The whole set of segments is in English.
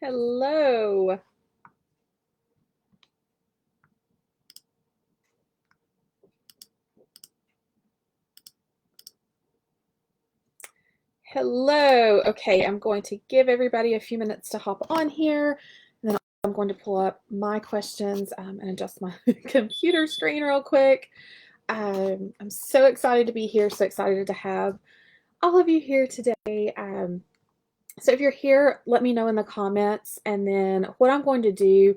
Hello. Hello. Okay, I'm going to give everybody a few minutes to hop on here, and then I'm going to pull up my questions and adjust my computer screen real quick. I'm so excited to be here, so excited to have all of you here today. So if you're here, let me know in the comments, and then what I'm going to do,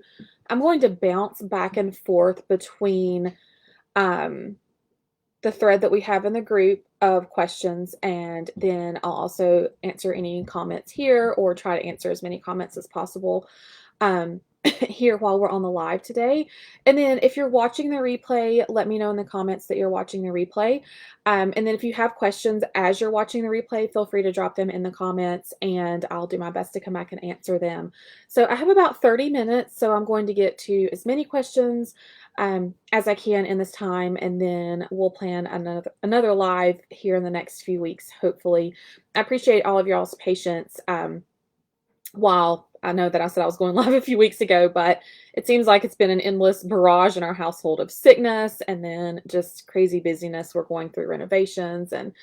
I'm going to bounce back and forth between um, the thread that we have in the group of questions, and then I'll also answer any comments here or try to answer as many comments as possible here while we're on the live today. And then if you're watching the replay, let me know in the comments that you're watching the replay. And then if you have questions as you're watching the replay, feel free to drop them in the comments and I'll do my best to come back and answer them. So I have about 30 minutes, so I'm going to get to as many questions as I can in this time, and then we'll plan another live here in the next few weeks, hopefully. I appreciate all of y'all's patience. While I know that I said I was going live a few weeks ago, but it seems like it's been an endless barrage in our household of sickness and then just crazy busyness. We're going through renovations, and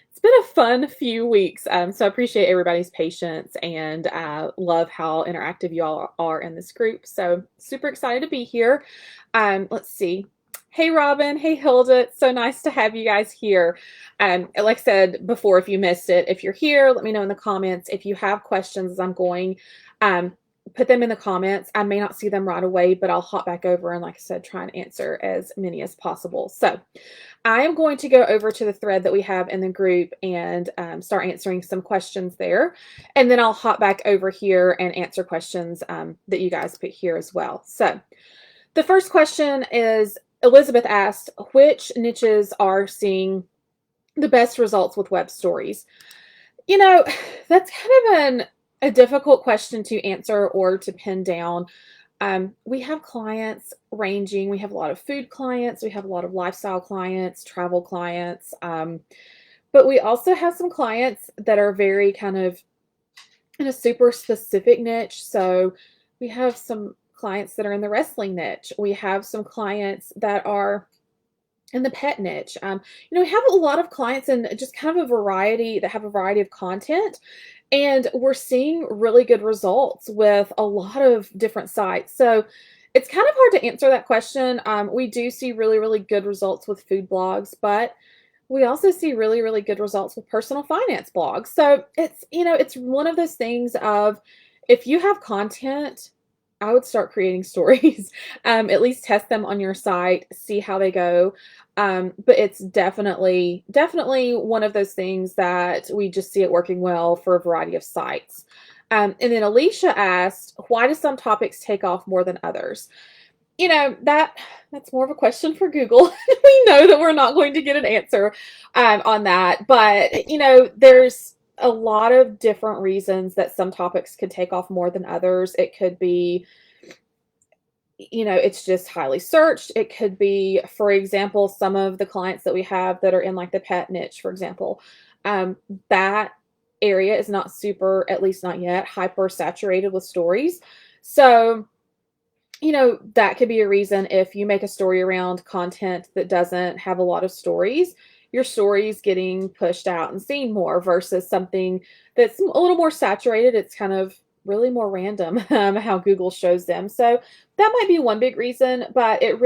it's been a fun few weeks. So I appreciate everybody's patience, and I love how interactive you all are in this group. So super excited to be here. Let's see. Hey, Robin. Hey, Hilda. It's so nice to have you guys here. Like I said before, if you missed it, if you're here, let me know in the comments. If you have questions, I'm going put them in the comments. I may not see them right away, but I'll hop back over and, like I said, try and answer as many as possible. So I am going to go over to the thread that we have in the group and start answering some questions there. And then I'll hop back over here and answer questions that you guys put here as well. So the first question is, Elizabeth asked, which niches are seeing the best results with web stories? You know, that's kind of a difficult question to answer or to pin down. We have clients ranging. We have a lot of food clients. We have a lot of lifestyle clients, travel clients. But we also have some clients that are very kind of in a super specific niche. So we have some clients that are in the wrestling niche. We have some clients that are in the pet niche. We have a lot of clients in just kind of a variety that have a variety of content, and we're seeing really good results with a lot of different sites. So it's kind of hard to answer that question. We do see really, really good results with food blogs, but we also see really, really good results with personal finance blogs. So it's one of those things of, if you have content, I would start creating stories. At least test them on your site, see how they go. But it's definitely one of those things that we just see it working well for a variety of sites. And then Alicia asked, why do some topics take off more than others? That's more of a question for Google. We know that we're not going to get an answer on that, but there's a lot of different reasons that some topics could take off more than others. It could be, it's just highly searched. It could be, for example, some of the clients that we have that are in like the pet niche, for example, that area is not super, at least not yet, hyper saturated with stories. So that could be a reason. If you make a story around content that doesn't have a lot of stories, your story's getting pushed out and seen more, versus something that's a little more saturated. It's kind of really more random how Google shows them. So that might be one big reason, but it's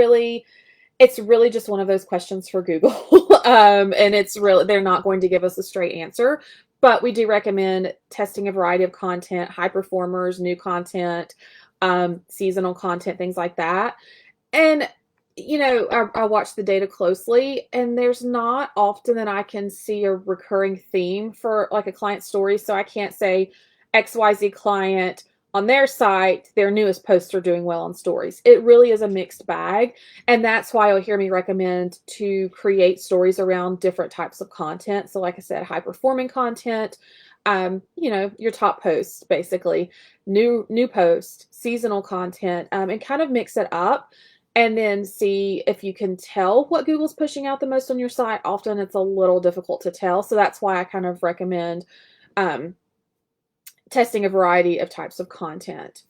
really just one of those questions for Google. And they're not going to give us a straight answer, but we do recommend testing a variety of content, high performers, new content, seasonal content, things like that. And I watch the data closely, and there's not often that I can see a recurring theme for like a client story. So I can't say XYZ client on their site, their newest posts are doing well on stories. It really is a mixed bag. And that's why you'll hear me recommend to create stories around different types of content. So like I said, high performing content, your top posts, basically, new post, seasonal content, and kind of mix it up, and then see if you can tell what Google's pushing out the most on your site. Often it's a little difficult to tell. So that's why I kind of recommend testing a variety of types of content.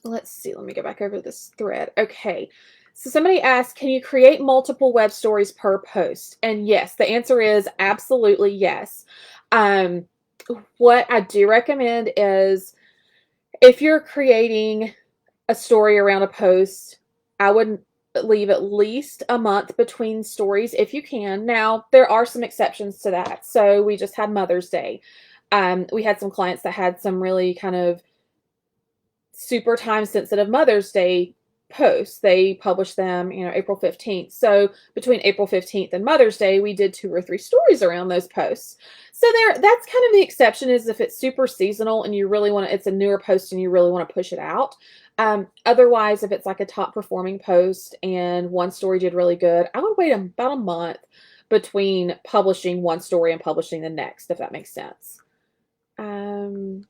Let's see, let me go back over this thread. Okay, so somebody asked, can you create multiple web stories per post? And yes, the answer is absolutely yes. What I do recommend is if you're creating a story around a post, I would leave at least a month between stories if you can. Now, there are some exceptions to that. So we just had Mother's Day. We had some clients that had some really kind of super time sensitive Mother's Day posts. They published them, April 15th. So between April 15th and Mother's Day, we did 2 or 3 stories around those posts. So that's kind of the exception, is if it's super seasonal and you really want to, it's a newer post and you really want to push it out. Otherwise, if it's like a top performing post and one story did really good, I would wait about a month between publishing one story and publishing the next, if that makes sense. Let's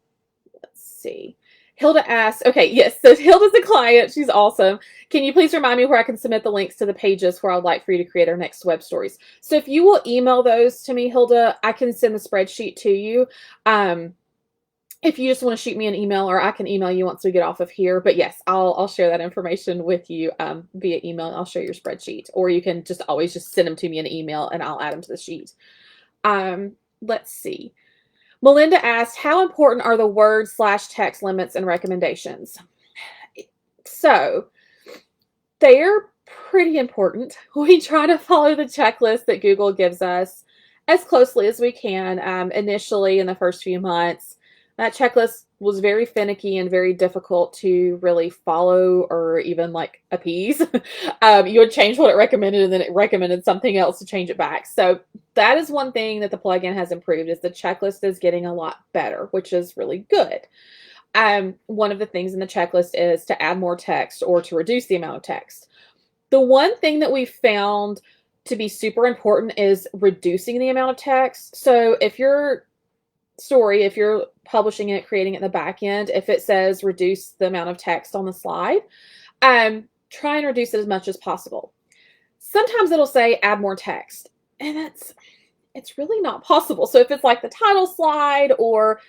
see. Hilda asks, okay, yes, so Hilda's a client. She's awesome. Can you please remind me where I can submit the links to the pages where I'd like for you to create our next web stories? So if you will email those to me, Hilda, I can send the spreadsheet to you. If you just want to shoot me an email, or I can email you once we get off of here. But yes, I'll share that information with you via email. I'll share your spreadsheet, or you can just always just send them to me in an email and I'll add them to the sheet. Let's see. Melinda asked, how important are the word/text limits and recommendations? So they're pretty important. We try to follow the checklist that Google gives us as closely as we can. Initially, in the first few months, that checklist was very finicky and very difficult to really follow or even like appease. You would change what it recommended and then it recommended something else to change it back. So that is one thing that the plugin has improved, is the checklist is getting a lot better, which is really good. One of the things in the checklist is to add more text or to reduce the amount of text. The one thing that we found to be super important is reducing the amount of text. So if your story, if you're publishing it, creating it in the back end, if it says reduce the amount of text on the slide, try and reduce it as much as possible. Sometimes it'll say add more text, and it's really not possible. So if it's like the title slide, or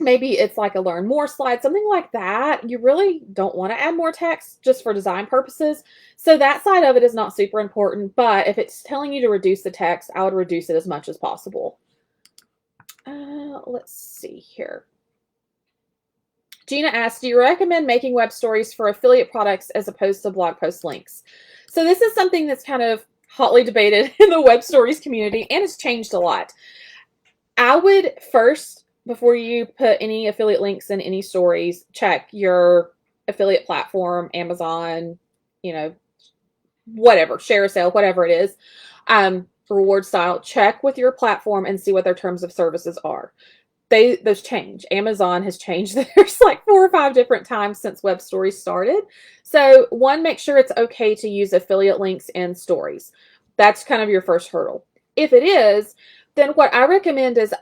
maybe it's like a learn more slide, something like that, you really don't want to add more text just for design purposes. So that side of it is not super important, but if it's telling you to reduce the text, I would reduce it as much as possible. Let's see here. Gina asked, do you recommend making web stories for affiliate products as opposed to blog post links? So this is something that's kind of hotly debated in the web stories community, and it's changed a lot. I would first, before you put any affiliate links in any stories, check your affiliate platform, Amazon, whatever, share a sale, whatever it is, reward style, check with your platform and see what their terms of services are. Those change. Amazon has changed theirs like 4 or 5 different times since web stories started. So one, make sure it's okay to use affiliate links in stories. That's kind of your first hurdle. If it is, then what I recommend is,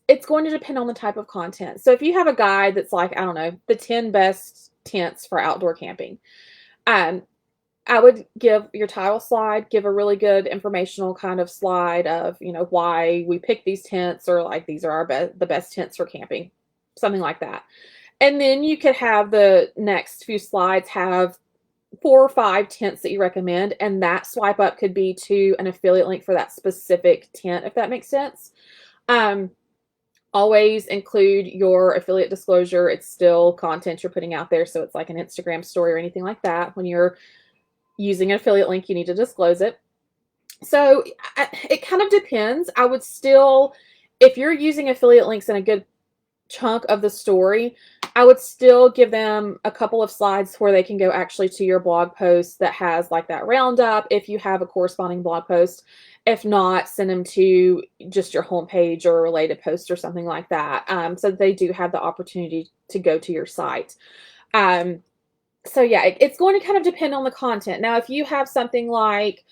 it's going to depend on the type of content. So if you have a guide that's like, I don't know, the 10 best tents for outdoor camping, I would give your title slide, give a really good informational kind of slide of, why we picked these tents, or like, these are the best tents for camping, something like that. And then you could have the next few slides have 4 or 5 tents that you recommend, and that swipe up could be to an affiliate link for that specific tent, if that makes sense. Always include your affiliate disclosure. It's still content you're putting out there, so it's like an Instagram story or anything like that. When you're using an affiliate link, you need to disclose it. So it kind of depends. I would still, if you're using affiliate links in a good chunk of the story, I would still give them a couple of slides where they can go actually to your blog post that has like that roundup, if you have a corresponding blog post. If not, send them to just your homepage or a related post or something like that, so that they do have the opportunity to go to your site. So yeah, it's going to kind of depend on the content. Now, if you have something like,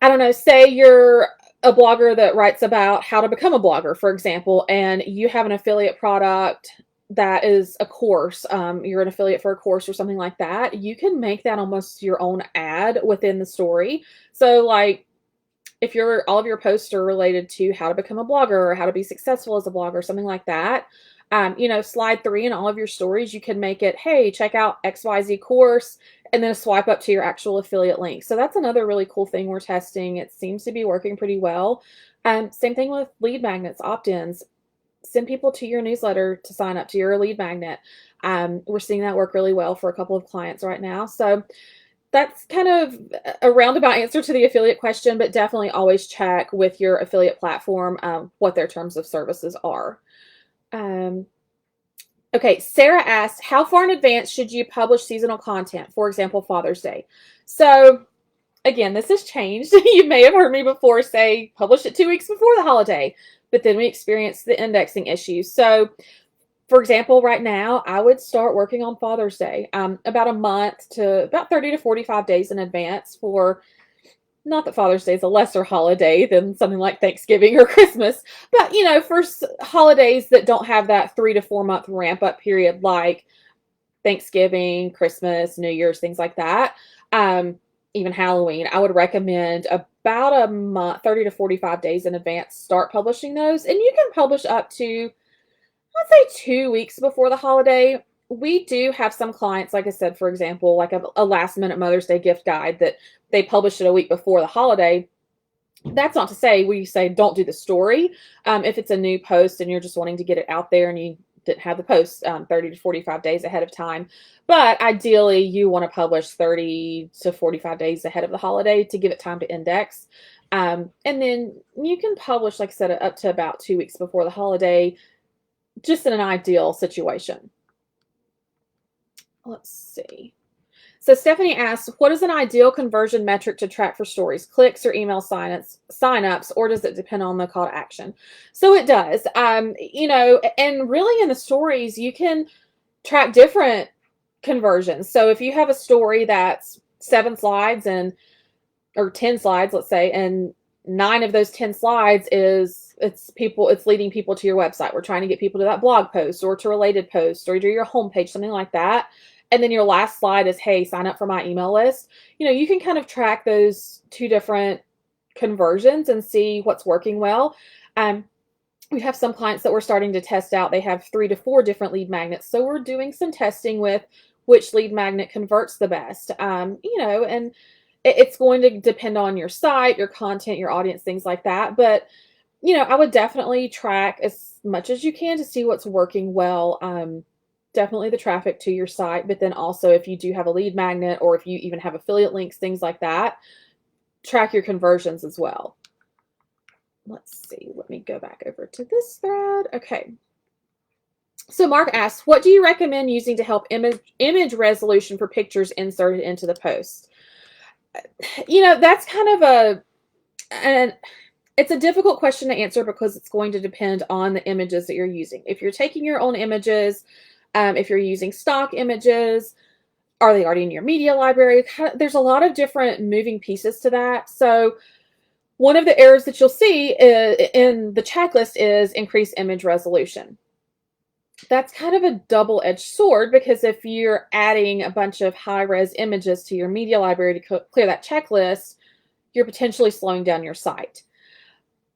I don't know, say you're a blogger that writes about how to become a blogger, for example, and you have an affiliate product that is a course, you're an affiliate for a course or something like that, you can make that almost your own ad within the story. So like, if all of your posts are related to how to become a blogger or how to be successful as a blogger, something like that, slide 3 in all of your stories, you can make it, hey, check out XYZ course, and then a swipe up to your actual affiliate link. So that's another really cool thing we're testing. It seems to be working pretty well. Same thing with lead magnets, opt-ins. Send people to your newsletter to sign up to your lead magnet. We're seeing that work really well for a couple of clients right now. So that's kind of a roundabout answer to the affiliate question, but definitely always check with your affiliate platform what their terms of services are. Okay, Sarah asked, how far in advance should you publish seasonal content? For example, Father's Day. So again, this has changed. You may have heard me before say publish it 2 weeks before the holiday, but then we experienced the indexing issues. So for example, right now, I would start working on Father's Day about a month to about 30 to 45 days in advance for, not that Father's Day is a lesser holiday than something like Thanksgiving or Christmas, but, for holidays that don't have that 3 to 4 month ramp up period like Thanksgiving, Christmas, New Year's, things like that, even Halloween, I would recommend about a month, 30 to 45 days in advance, start publishing those. And you can publish up to, I'd say 2 weeks before the holiday. We do have some clients, like I said, for example, like a last minute Mother's Day gift guide that they published it a week before the holiday. That's not to say we say don't do the story. If it's a new post and you're just wanting to get it out there and you didn't have the post 30 to 45 days ahead of time. But ideally, you want to publish 30 to 45 days ahead of the holiday to give it time to index. And then you can publish, like I said, up to about 2 weeks before the holiday, just in an ideal situation. Let's see. So Stephanie asks, what is an ideal conversion metric to track for stories? Clicks or email signups, or does it depend on the call to action? So it does. And really in the stories, you can track different conversions. So if you have a story that's 7 slides or 10 slides, let's say, and 9 of those 10 slides it's leading people to your website. We're trying to get people to that blog post or to related posts or to your homepage, something like that. And then your last slide is, hey, sign up for my email list. You can kind of track those 2 different conversions and see what's working well. We have some clients that we're starting to test out. They have 3 to 4 different lead magnets. So we're doing some testing with which lead magnet converts the best. And it's going to depend on your site, your content, your audience, things like that. But, I would definitely track as much as you can to see what's working well. Definitely the traffic to your site, but then also if you do have a lead magnet or if you even have affiliate links, things like that, track your conversions as well. Let's see. Let me go back over to this thread. Okay. So Mark asks, what do you recommend using to help image resolution for pictures inserted into the post? That's kind of it's a difficult question to answer because it's going to depend on the images that you're using. If you're taking your own images, if you're using stock images, are they already in your media library? There's a lot of different moving pieces to that. So one of the errors that you'll see in the checklist is increase image resolution. That's kind of a double-edged sword because if you're adding a bunch of high-res images to your media library to clear that checklist, you're potentially slowing down your site.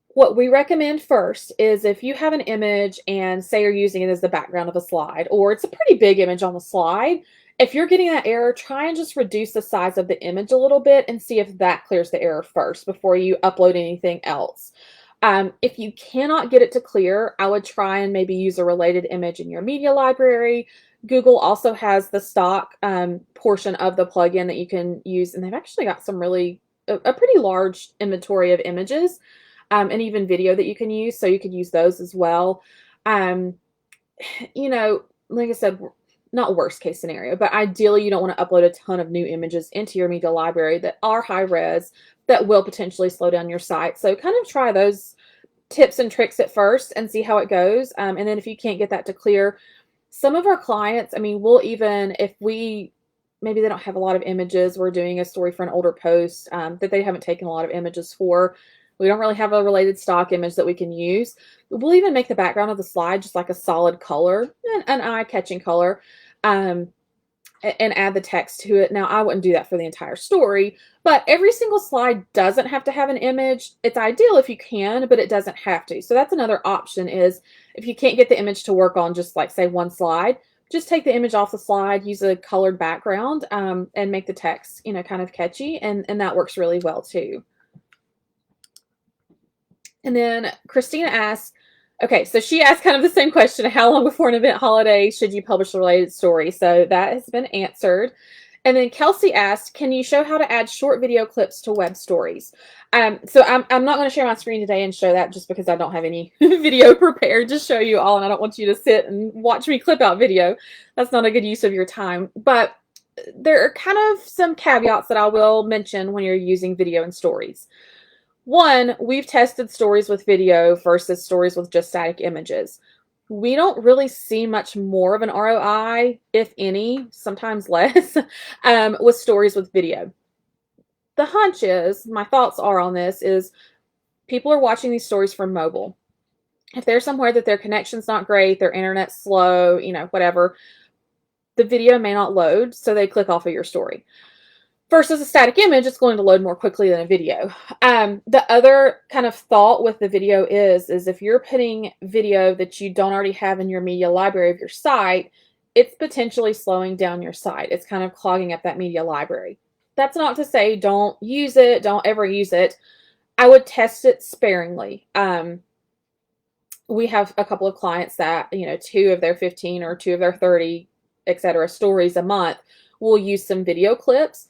What we recommend first is if you have an image and say you're using it as the background of a slide, or it's a pretty big image on the slide, if you're getting that error, try and just reduce the size of the image a little bit and see if that clears the error first before you upload anything else. If you cannot get it to clear, I would try and maybe use a related image in your media library. Google also has the stock portion of the plugin that you can use, and they've actually got some a pretty large inventory of images. And even video that you can use, so you could use those as well. Like I said, not worst case scenario, but ideally you don't want to upload a ton of new images into your media library that are high res that will potentially slow down your site. So kind of try those tips and tricks at first and see how it goes. And then if you can't get that to clear, some of our clients, we'll even, if maybe they don't have a lot of images, we're doing a story for an older post that they haven't taken a lot of images for. We don't really have a related stock image that we can use. We'll even make the background of the slide just like a solid color, an eye-catching color. And and add the text to it. Now, I wouldn't do that for the entire story, but every single slide doesn't have to have an image. It's ideal if you can, but it doesn't have to. So that's another option, is if you can't get the image to work on just like, say, one slide, just take the image off the slide, use a colored background, and make the text, kind of catchy, and that works really well too. And then Christina asks, okay, so she asked kind of the same question: how long before an event holiday should you publish a related story? So that has been answered. And then Kelsey asked, can you show how to add short video clips to web stories? So I'm not going to share my screen today and show that, just because I don't have any video prepared to show you all, and I don't want you to sit and watch me clip out video. That's not a good use of your time. But there are kind of some caveats that I will mention when you're using video in stories. One, we've tested stories with video versus stories with just static images. We don't really see much more of an ROI, if any, sometimes less, with stories with video. The hunch is, my thoughts are on this, is people are watching these stories from mobile. If they're somewhere that their connection's not great, their internet's slow, whatever, the video may not load, so they click off of your story. Versus a static image, it's going to load more quickly than a video. The other kind of thought with the video is if you're putting video that you don't already have in your media library of your site, it's potentially slowing down your site. It's kind of clogging up that media library. That's not to say don't use it, don't ever use it. I would test it sparingly. We have a couple of clients that, 2 of their 15 or 2 of their 30, etc. stories a month will use some video clips.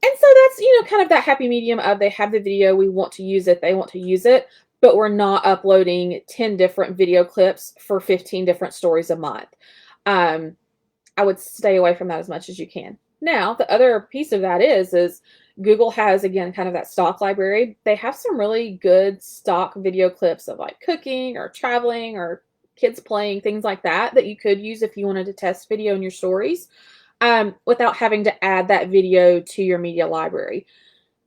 And so that's, kind of that happy medium of, they have the video, we want to use it, they want to use it, but we're not uploading 10 different video clips for 15 different stories a month. I would stay away from that as much as you can. Now, the other piece of that is Google has, again, kind of that stock library. They have some really good stock video clips of like cooking or traveling or kids playing, things like that, that you could use if you wanted to test video in your stories. Without having to add that video to your media library.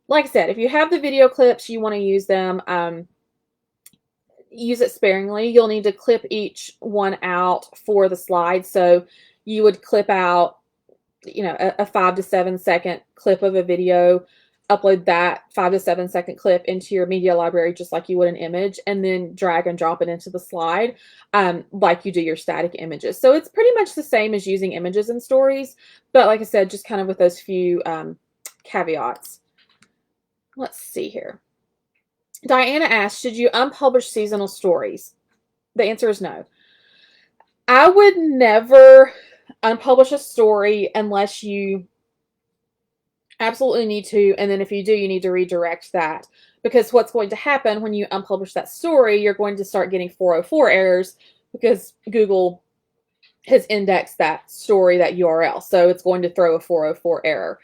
Like I said, if you have the video clips, you want to use them, use it sparingly. You'll need to clip each one out for the slide. So you would clip out, a 5 to 7 second clip of a video, upload that 5 to 7 second clip into your media library just like you would an image, and then drag and drop it into the slide like you do your static images. So it's pretty much the same as using images in stories, but like I said, just kind of with those few caveats. Let's see here. Diana asked, should you unpublish seasonal stories? The answer is no. I would never unpublish a story unless you absolutely need to, and then if you do, you need to redirect that, because what's going to happen when you unpublish that story, you're going to start getting 404 errors because Google has indexed that story, that URL, so it's going to throw a 404 error.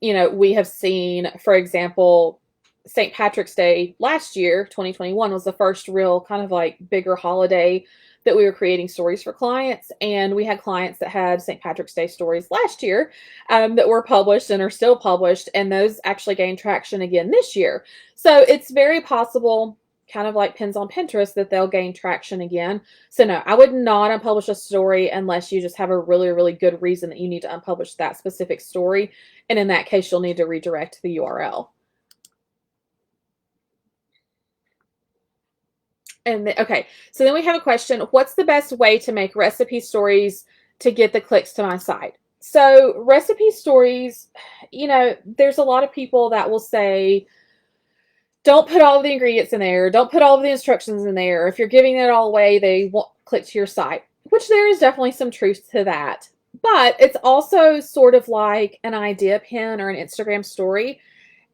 We have seen, for example, St. Patrick's Day last year, 2021, was the first real kind of like bigger holiday that we were creating stories for clients, and we had clients that had St. Patrick's Day stories last year that were published and are still published, and those actually gained traction again this year. So it's very possible, kind of like pins on Pinterest, that they'll gain traction again. So no, I would not unpublish a story unless you just have a really, really good reason that you need to unpublish that specific story, and in that case, you'll need to redirect the URL. And okay, so then we have a question: what's the best way to make recipe stories to get the clicks to my site? So recipe stories, there's a lot of people that will say, don't put all of the ingredients in there, don't put all of the instructions in there. If you're giving it all away, they won't click to your site, which there is definitely some truth to that. But it's also sort of like an idea pin or an Instagram story.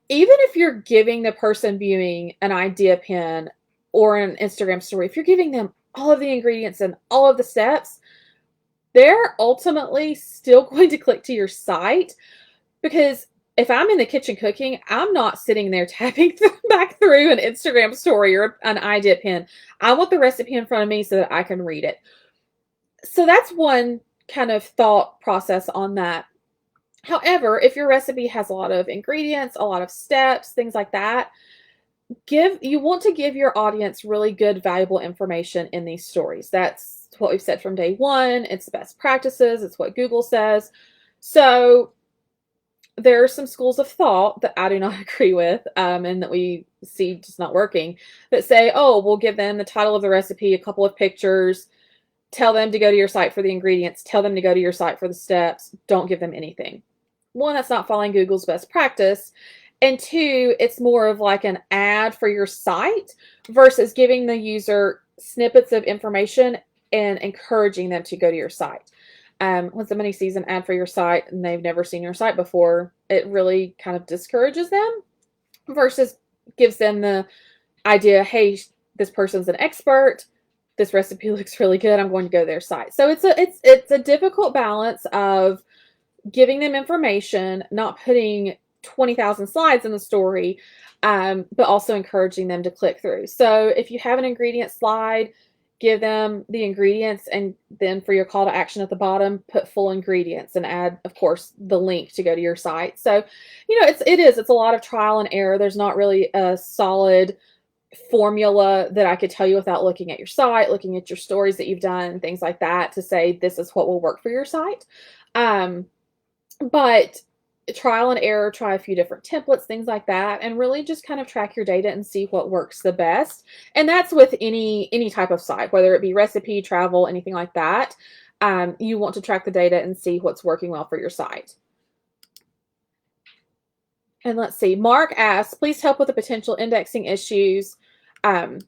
Even if you're giving the person viewing an idea pin or an Instagram story, if you're giving them all of the ingredients and all of the steps, they're ultimately still going to click to your site, because if I'm in the kitchen cooking, I'm not sitting there tapping back through an Instagram story or an idea pin. I want the recipe in front of me so that I can read it. So that's one kind of thought process on that. However, if your recipe has a lot of ingredients, a lot of steps, things like that, you want to give your audience really good, valuable information in these stories. That's what we've said from day one. It's the best practices. It's what Google says. So there are some schools of thought that I do not agree with, and that we see just not working, that say, oh, we'll give them the title of the recipe, a couple of pictures, tell them to go to your site for the ingredients, tell them to go to your site for the steps, don't give them anything. One, that's not following Google's best practice. And two, it's more of like an ad for your site versus giving the user snippets of information and encouraging them to go to your site. When somebody sees an ad for your site and they've never seen your site before, it really kind of discourages them versus gives them the idea, hey, this person's an expert. This recipe looks really good. I'm going to go to their site. So it's a difficult balance of giving them information, not putting 20,000 slides in the story, but also encouraging them to click through. So if you have an ingredient slide, give them the ingredients, and then for your call to action at the bottom, put full ingredients and add, of course, the link to go to your site. So, it's a lot of trial and error. There's not really a solid formula that I could tell you without looking at your site, looking at your stories that you've done, things like that, to say this is what will work for your site. But trial and error, try a few different templates, things like that, and really just kind of track your data and see what works the best. And that's with any type of site, whether it be recipe, travel, anything like that. You want to track the data and see what's working well for your site. And let's see, Mark asks, please help with the potential indexing issues. Okay,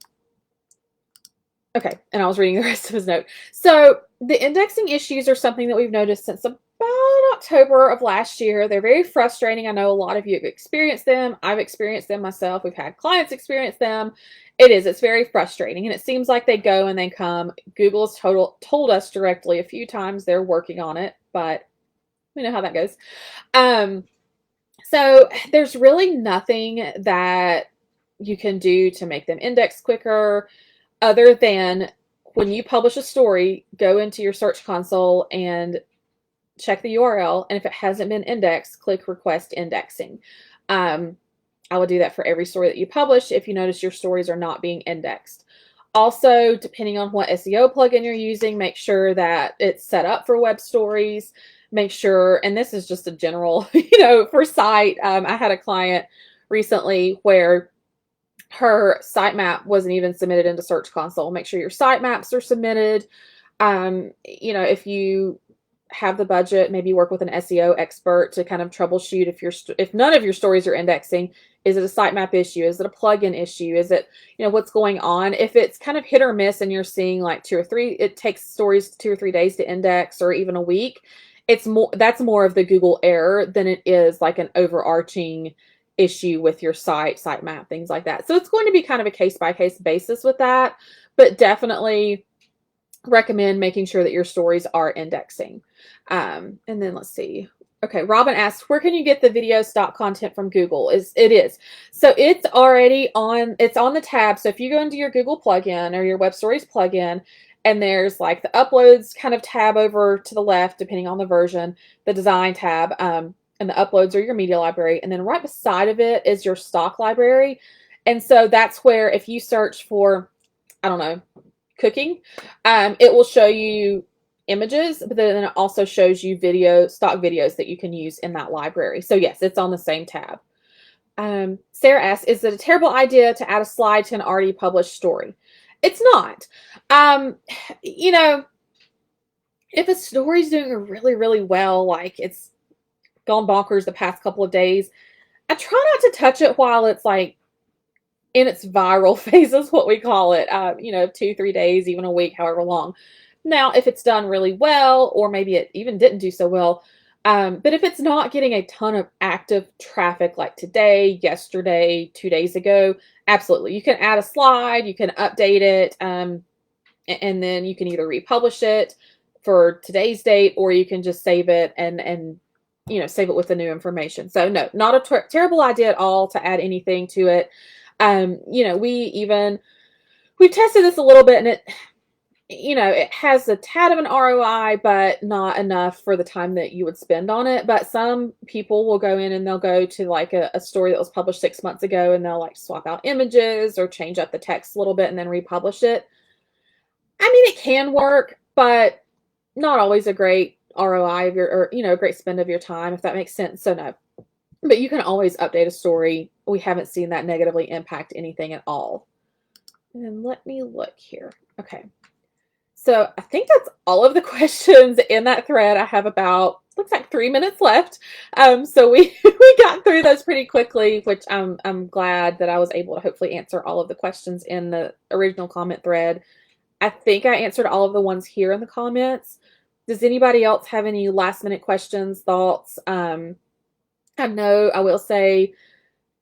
and I was reading the rest of his note. So the indexing issues are something that we've noticed since about October of last year. They're very frustrating. I know a lot of you have experienced them. I've experienced them myself. We've had clients experience them. It's very frustrating, and it seems like they go and they come. Google has told us directly a few times they're working on it, but we know how that goes. So there's really nothing that you can do to make them index quicker, other than when you publish a story, go into your search console and check the URL, and if it hasn't been indexed, click request indexing. I will do that for every story that you publish if you notice your stories are not being indexed. Also, depending on what SEO plugin you're using, make sure that it's set up for web stories. Make sure, and this is just a general, for site. I had a client recently where her sitemap wasn't even submitted into Search Console. Make sure your sitemaps are submitted. If you have the budget, maybe work with an SEO expert to kind of troubleshoot if none of your stories are indexing. Is it a sitemap issue? Is it a plugin issue? Is it, what's going on? If it's kind of hit or miss and you're seeing like 2 or 3, it takes stories 2 or 3 days to index, or even a week. That's more of the Google error than it is like an overarching issue with your sitemap, things like that. So it's going to be kind of a case-by-case basis with that, but definitely recommend making sure that your stories are indexing. And then let's see. Okay, Robin asks, where can you get the video stock content from Google? It is. So it's already on the tab. So if you go into your Google plugin or your Web Stories plugin, and there's like the uploads kind of tab over to the left, depending on the version, the design tab, and the uploads are your media library. And then right beside of it is your stock library. And so that's where if you search for, I don't know, cooking, it will show you images, but then it also shows you stock videos that you can use in that library. So yes, it's on the same tab. Sarah asks, is it a terrible idea to add a slide to an already published story? It's not. If a story's doing really, really well, like it's gone bonkers the past couple of days, I try not to touch it while it's like in its viral phase, is what we call it. 2-3 days, even a week, however long. Now, if it's done really well, or maybe it even didn't do so well, but if it's not getting a ton of active traffic like today, yesterday, 2 days ago, absolutely. You can add a slide, you can update it, and then you can either republish it for today's date, or you can just save it and save it with the new information. So no, not a terrible idea at all to add anything to it. We've tested this a little bit, and it has a tad of an ROI, but not enough for the time that you would spend on it. But some people will go in and they'll go to like a story that was published 6 months ago, and they'll like swap out images or change up the text a little bit and then republish it. I mean, it can work, but not always a great ROI of your, or, a great spend of your time, if that makes sense. So no, but you can always update a story. We haven't seen that negatively impact anything at all. And then let me look here. Okay. So I think that's all of the questions in that thread. I have about, looks like 3 minutes left. So we got through those pretty quickly, which I'm glad that I was able to hopefully answer all of the questions in the original comment thread. I think I answered all of the ones here in the comments. Does anybody else have any last minute questions, thoughts? I know I will say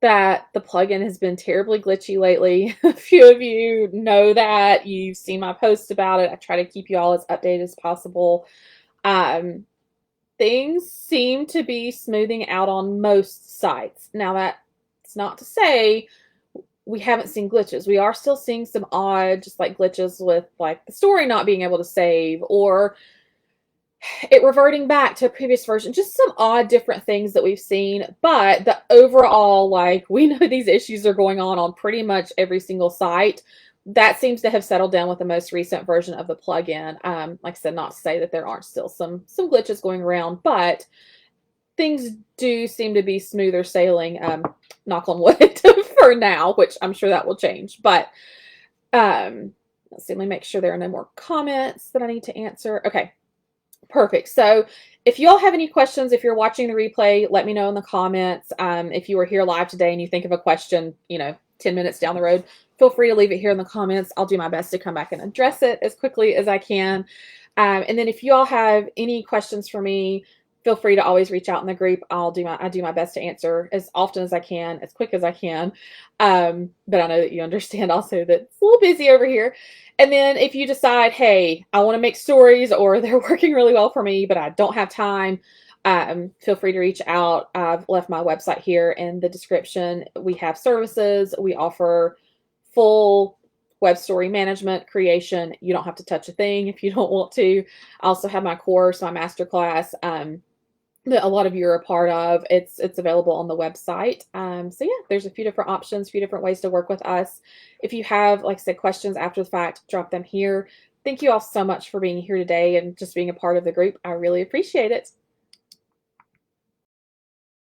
that the plugin has been terribly glitchy lately. A few of you know that. You've seen my post about it. I try to keep you all as updated as possible. Things seem to be smoothing out on most sites. Now, that's not to say we haven't seen glitches. We are still seeing some odd, just like glitches with like the story not being able to save, or it reverting back to a previous version, just some odd different things that we've seen. But the overall, like, we know these issues are going on pretty much every single site. That seems to have settled down with the most recent version of the plugin. Like I said, not to say that there aren't still some glitches going around, but things do seem to be smoother sailing, knock on wood, for now, which I'm sure that will change. But let's see, let me make sure there are no more comments that I need to answer. Okay. Perfect. So if you all have any questions, if you're watching the replay, let me know in the comments. If you were here live today and you think of a question, 10 minutes down the road, feel free to leave it here in the comments. I'll do my best to come back and address it as quickly as I can. And then if you all have any questions for me, feel free to always reach out in the group. I do my best to answer as often as I can, as quick as I can. But I know that you understand also that it's a little busy over here. And then if you decide, hey, I want to make stories, or they're working really well for me, but I don't have time, feel free to reach out. I've left my website here in the description. We have services. We offer full web story management, creation. You don't have to touch a thing if you don't want to. I also have my course, my masterclass, that a lot of you are a part of. It's available on the website. So yeah, there's a few different options, a few different ways to work with us. If you have, like I said, questions after the fact, drop them here. Thank you all so much for being here today and just being a part of the group. I really appreciate it.